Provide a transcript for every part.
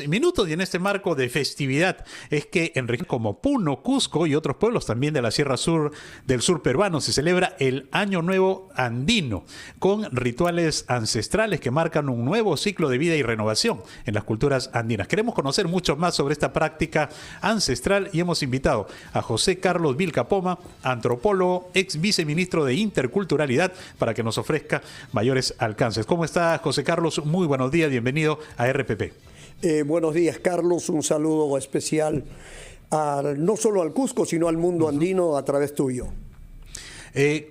últimos minutos y en este marco de festividad es que en regiones como Puno, Cusco y otros pueblos también de la Sierra Sur del sur peruano se celebra el Año Nuevo Andino con rituales ancestrales que marcan un nuevo ciclo de vida y renovación en las culturas andinas. Queremos conocer mucho más sobre esta práctica ancestral y hemos invitado a José Carlos Vilcapoma, antropólogo, ex viceministro de Interculturalidad, para que nos ofrezca mayores alcances. ¿Cómo está, José Carlos? Muy buenos días, bienvenido a RPP. Buenos días, Carlos. Un saludo especial no solo al Cusco, sino al mundo andino a través tuyo.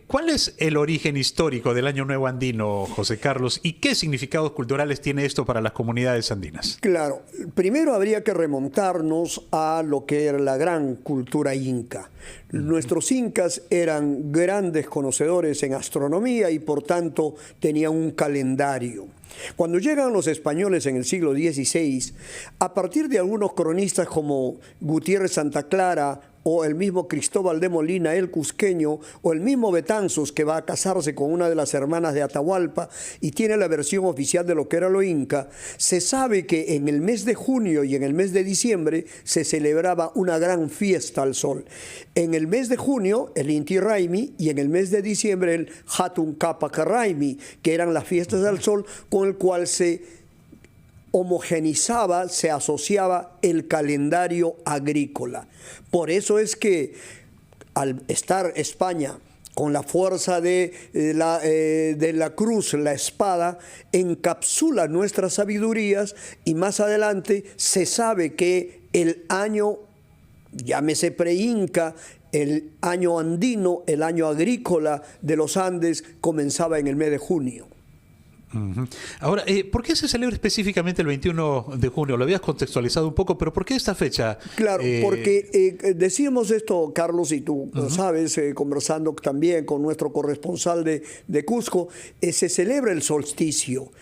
¿Cuál es el origen histórico del Año Nuevo Andino, José Carlos, y qué significados culturales tiene esto para las comunidades andinas? Claro, primero habría que remontarnos a lo que era la gran cultura inca. Nuestros incas eran grandes conocedores en astronomía y por tanto tenían un calendario. Cuando llegan los españoles en el siglo XVI, a partir de algunos cronistas como Gutiérrez Santa Clara o el mismo Cristóbal de Molina, el cusqueño, o el mismo Betanzos, que va a casarse con una de las hermanas de Atahualpa y tiene la versión oficial de lo que era lo inca, se sabe que en el mes de junio y en el mes de diciembre se celebraba una gran fiesta al sol. En el mes de junio, el Inti Raymi, y en el mes de diciembre, el Hatun Capac Raymi, que eran las fiestas al sol con el cual se homogenizaba, se asociaba el calendario agrícola. Por eso es que al estar España con la fuerza de la cruz, la espada, encapsula nuestras sabidurías y más adelante se sabe que el año, llámese pre-inca, el año andino, el año agrícola de los Andes comenzaba en el mes de junio. Ahora, ¿por qué se celebra específicamente el 21 de junio? Lo habías contextualizado un poco, pero ¿por qué esta fecha? Claro, porque decíamos esto, Carlos, y tú lo sabes, conversando también con nuestro corresponsal de Cusco, se celebra el solsticio.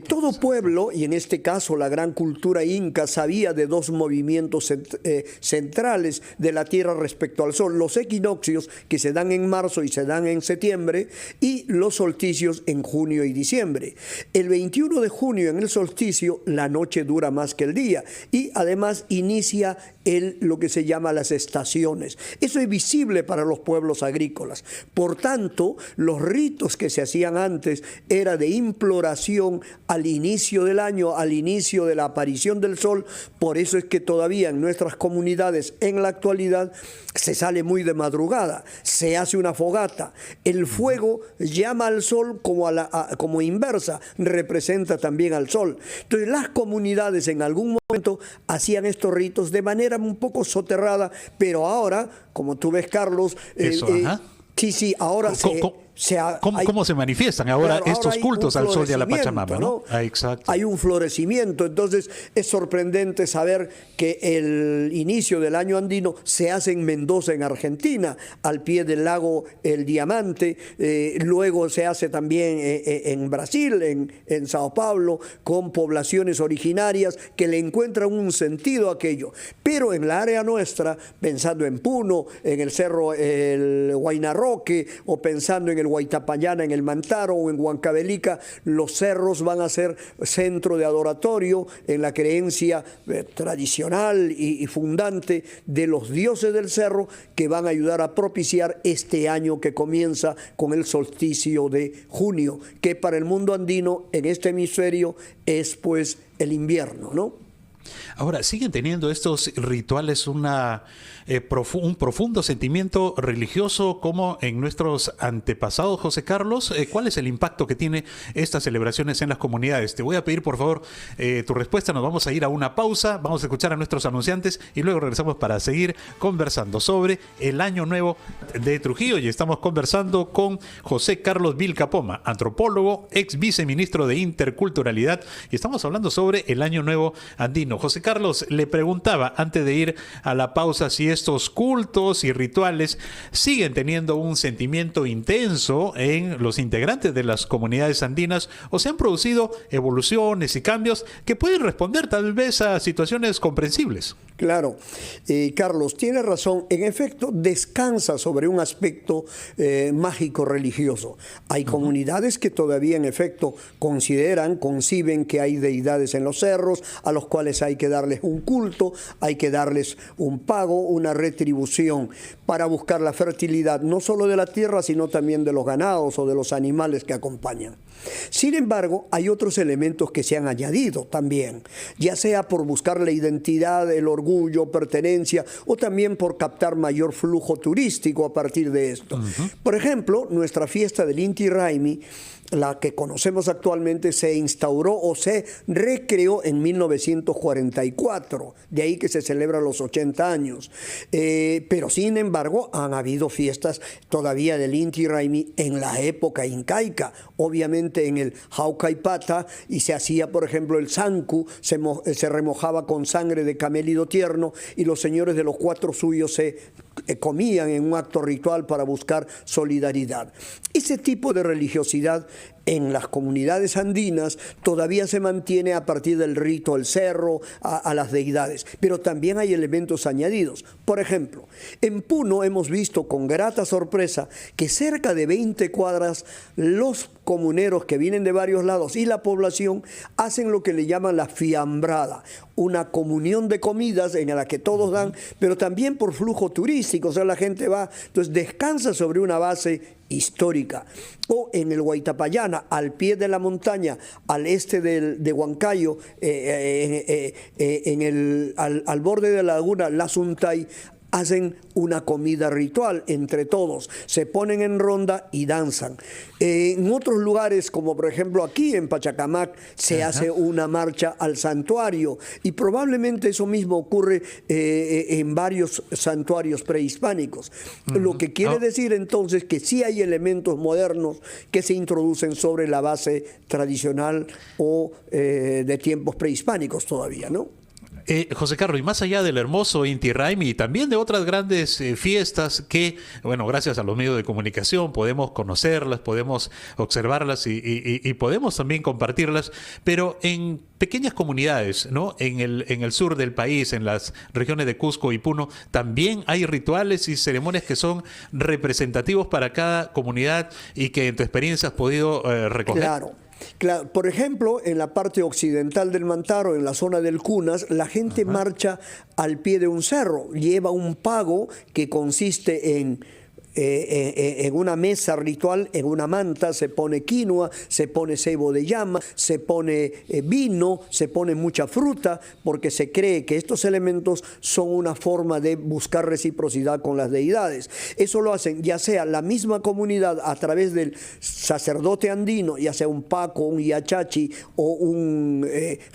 Todo pueblo, y en este caso la gran cultura inca, sabía de dos movimientos centrales de la Tierra respecto al Sol: los equinoccios, que se dan en marzo y se dan en septiembre, y los solsticios en junio y diciembre. El 21 de junio, en el solsticio, la noche dura más que el día y además inicia lo que se llama las estaciones. Eso es visible para los pueblos agrícolas. Por tanto, los ritos que se hacían antes era de imploración al inicio del año, al inicio de la aparición del sol. Por eso es que todavía en nuestras comunidades, en la actualidad, se sale muy de madrugada, se hace una fogata. El fuego llama al sol como inversa, representa también al sol. Entonces las comunidades en algún momento hacían estos ritos de manera un poco soterrada, pero ahora, como tú ves, Carlos, sí, ahora ¿Cómo se manifiestan ahora estos cultos al sol y a la Pachamama, ¿no? Exacto. Hay un florecimiento, entonces es sorprendente saber que el inicio del año andino se hace en Mendoza, en Argentina, al pie del lago El Diamante, luego se hace también en Brasil, en Sao Paulo, con poblaciones originarias que le encuentran un sentido a aquello. Pero en la área nuestra, pensando en Puno, en el cerro el Huayna Roque, o pensando en el Huaytapallana, en el Mantaro o en Huancavelica, los cerros van a ser centro de adoratorio en la creencia tradicional y fundante de los dioses del cerro, que van a ayudar a propiciar este año que comienza con el solsticio de junio, que para el mundo andino en este hemisferio es pues el invierno, ¿no? Ahora, ¿siguen teniendo estos rituales un profundo sentimiento religioso como en nuestros antepasados, José Carlos? ¿Cuál es el impacto que tiene estas celebraciones en las comunidades? Te voy a pedir, por favor, tu respuesta. Nos vamos a ir a una pausa, vamos a escuchar a nuestros anunciantes y luego regresamos para seguir conversando sobre el Año Nuevo de Trujillo. Y estamos conversando con José Carlos Vilcapoma, antropólogo, ex viceministro de Interculturalidad, y estamos hablando sobre el Año Nuevo Andino. José Carlos, le preguntaba antes de ir a la pausa si estos cultos y rituales siguen teniendo un sentimiento intenso en los integrantes de las comunidades andinas o se han producido evoluciones y cambios que pueden responder tal vez a situaciones comprensibles. Claro, Carlos, tiene razón. En efecto, descansa sobre un aspecto mágico religioso. Hay comunidades que todavía en efecto conciben que hay deidades en los cerros a los cuales hay que que darles un culto, hay que darles un pago, una retribución para buscar la fertilidad, no solo de la tierra, sino también de los ganados o de los animales que acompañan. Sin embargo, hay otros elementos que se han añadido también, ya sea por buscar la identidad, el orgullo, pertenencia, o también por captar mayor flujo turístico a partir de esto. Por ejemplo, nuestra fiesta del Inti Raymi, la que conocemos actualmente, se instauró o se recreó en 1944, de ahí que se celebran los 80 años. Pero sin embargo, han habido fiestas todavía del Inti Raymi en la época incaica, obviamente en el Jaucaipata, y se hacía, por ejemplo, el Sanku, se remojaba con sangre de camélido tierno, y los señores de los cuatro suyos se comían en un acto ritual para buscar solidaridad. Ese tipo de religiosidad en las comunidades andinas todavía se mantiene a partir del rito al cerro, a las deidades, pero también hay elementos añadidos. Por ejemplo, en Puno hemos visto con grata sorpresa que cerca de 20 cuadras los comuneros que vienen de varios lados y la población hacen lo que le llaman la fiambrada, una comunión de comidas en la que todos dan, pero también por flujo turístico, o sea, la gente va, entonces descansa sobre una base histórica. O en el Huaytapallana, al pie de la montaña, al este de Huancayo, al borde de la laguna La Suntay, hacen una comida ritual entre todos, se ponen en ronda y danzan. En otros lugares, como por ejemplo aquí en Pachacamac, se hace una marcha al santuario, y probablemente eso mismo ocurre en varios santuarios prehispánicos. Lo que quiere decir entonces que sí hay elementos modernos que se introducen sobre la base tradicional o de tiempos prehispánicos todavía, ¿no? José Carlos, y más allá del hermoso Inti Raymi y también de otras grandes fiestas que, bueno, gracias a los medios de comunicación podemos conocerlas, podemos observarlas y podemos también compartirlas, pero en pequeñas comunidades, ¿no? En el sur del país, en las regiones de Cusco y Puno, también hay rituales y ceremonias que son representativos para cada comunidad y que en tu experiencia has podido recoger. Claro, por ejemplo, en la parte occidental del Mantaro, en la zona del Cunas, la gente marcha al pie de un cerro, lleva un pago que consiste en una mesa ritual, en una manta, se pone quinoa, se pone cebo de llama, se pone vino, se pone mucha fruta, porque se cree que estos elementos son una forma de buscar reciprocidad con las deidades. Eso lo hacen ya sea la misma comunidad a través del sacerdote andino, ya sea un paco, un yachachi o un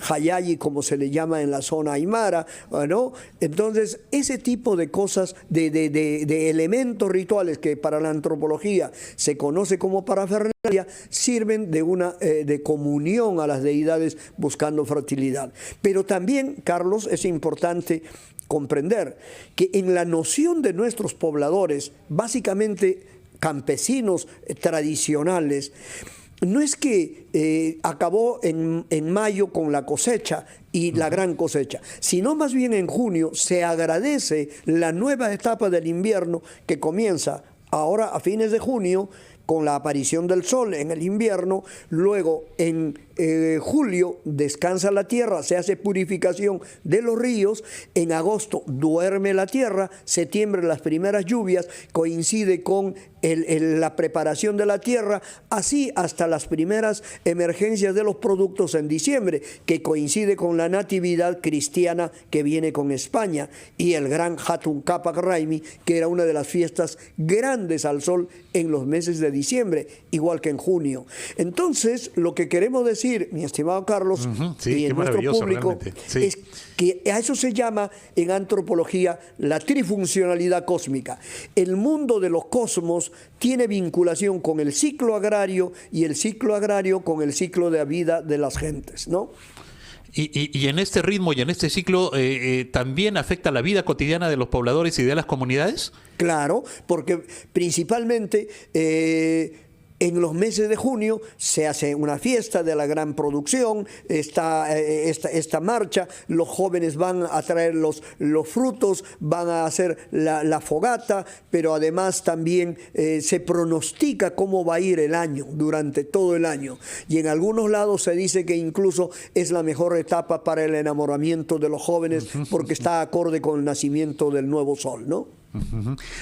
hayayi, como se le llama en la zona aymara, ¿no? Entonces, ese tipo de cosas, de elementos rituales que para la antropología se conoce como parafernalia, sirven de comunión a las deidades buscando fertilidad. Pero también, Carlos, es importante comprender que en la noción de nuestros pobladores, básicamente campesinos tradicionales, no es que acabó en mayo con la cosecha y la gran cosecha, sino más bien en junio se agradece la nueva etapa del invierno que comienza ahora a fines de junio con la aparición del sol en el invierno, luego en julio descansa la tierra, se hace purificación de los ríos, en agosto duerme la tierra, septiembre las primeras lluvias, coincide con la preparación de la tierra, así hasta las primeras emergencias de los productos en diciembre, que coincide con la natividad cristiana que viene con España, y el gran Hatun Capac Raymi, que era una de las fiestas grandes al sol en los meses de diciembre, igual que en junio. Entonces, lo que queremos decir, mi estimado Carlos, y en nuestro público, es que a eso se llama en antropología la trifuncionalidad cósmica. El mundo de los cosmos tiene vinculación con el ciclo agrario y el ciclo agrario con el ciclo de vida de las gentes, ¿no? Y en este ritmo y en este ciclo también afecta la vida cotidiana de los pobladores y de las comunidades. Claro, porque principalmente En los meses de junio se hace una fiesta de la gran producción, esta marcha, los jóvenes van a traer los frutos, van a hacer la fogata, pero además también se pronostica cómo va a ir el año, durante todo el año. Y en algunos lados se dice que incluso es la mejor etapa para el enamoramiento de los jóvenes porque está acorde con el nacimiento del nuevo sol, ¿no?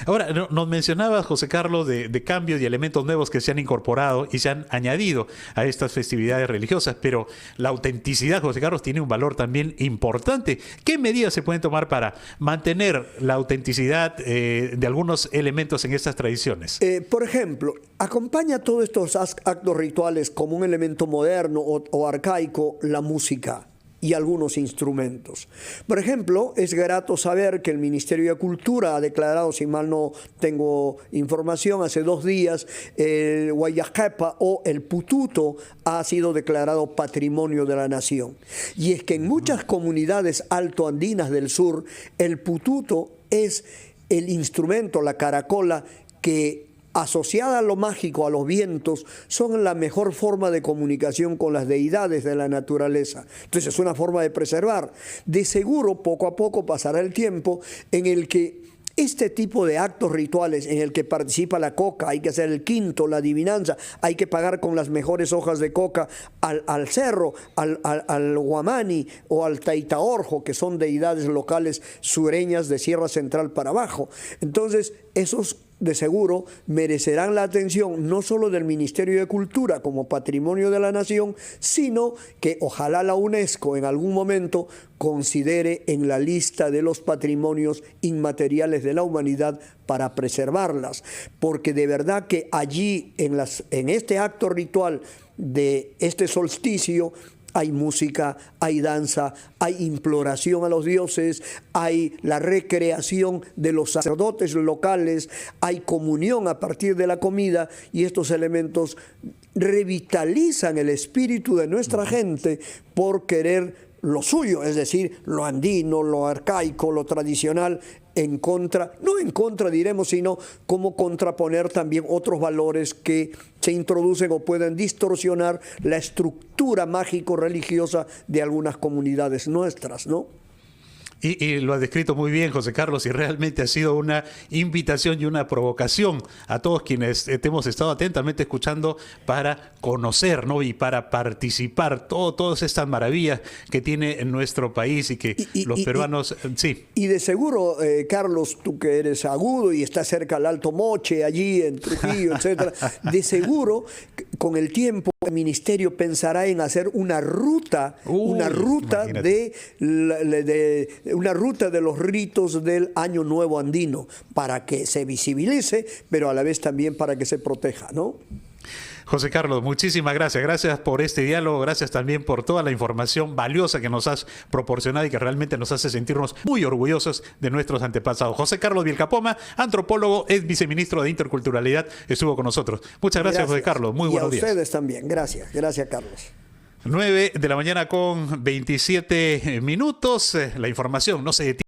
Ahora, nos mencionabas, José Carlos, de cambios y elementos nuevos que se han incorporado y se han añadido a estas festividades religiosas, pero la autenticidad, José Carlos, tiene un valor también importante. ¿Qué medidas se pueden tomar para mantener la autenticidad de algunos elementos en estas tradiciones? Por ejemplo, acompaña todos estos actos rituales como un elemento moderno o arcaico la música y algunos instrumentos. Por ejemplo, es grato saber que el Ministerio de Cultura ha declarado, si mal no tengo información, hace 2 días, el Guayajepa o el Pututo ha sido declarado Patrimonio de la Nación. Y es que en muchas comunidades altoandinas del sur, el Pututo es el instrumento, la caracola, que asociada a lo mágico, a los vientos, son la mejor forma de comunicación con las deidades de la naturaleza. Entonces es una forma de preservar. De seguro, poco a poco pasará el tiempo en el que este tipo de actos rituales en el que participa la coca, hay que hacer el quinto, la adivinanza, hay que pagar con las mejores hojas de coca al cerro, al guamani o al taitaorjo, que son deidades locales sureñas de Sierra Central para abajo. Entonces, esos de seguro merecerán la atención no solo del Ministerio de Cultura como Patrimonio de la Nación, sino que ojalá la UNESCO en algún momento considere en la lista de los patrimonios inmateriales de la humanidad para preservarlas, porque de verdad que allí en este acto ritual de este solsticio hay música, hay danza, hay imploración a los dioses, hay la recreación de los sacerdotes locales, hay comunión a partir de la comida, y estos elementos revitalizan el espíritu de nuestra gente por querer lo suyo, es decir, lo andino, lo arcaico, lo tradicional, no en contra diremos, sino como contraponer también otros valores que se introducen o pueden distorsionar la estructura mágico-religiosa de algunas comunidades nuestras, ¿no? Y lo has descrito muy bien, José Carlos, y realmente ha sido una invitación y una provocación a todos quienes hemos estado atentamente escuchando para conocer, ¿no? Y para participar todas estas maravillas que tiene en nuestro país y que los peruanos... sí. Y de seguro, Carlos, tú que eres agudo y estás cerca al Alto Moche, allí en Trujillo, etcétera, de seguro, con el tiempo, el ministerio pensará en hacer una ruta de los ritos del Año Nuevo Andino, para que se visibilice, pero a la vez también para que se proteja, ¿no? José Carlos, muchísimas gracias. Gracias por este diálogo, gracias también por toda la información valiosa que nos has proporcionado y que realmente nos hace sentirnos muy orgullosos de nuestros antepasados. José Carlos Vilcapoma, antropólogo, ex viceministro de Interculturalidad, estuvo con nosotros. Muchas gracias, José Carlos. Muy buenos días. Y a ustedes también. Gracias. Gracias, Carlos. 9 de la mañana con 27 minutos. La información no se detiene.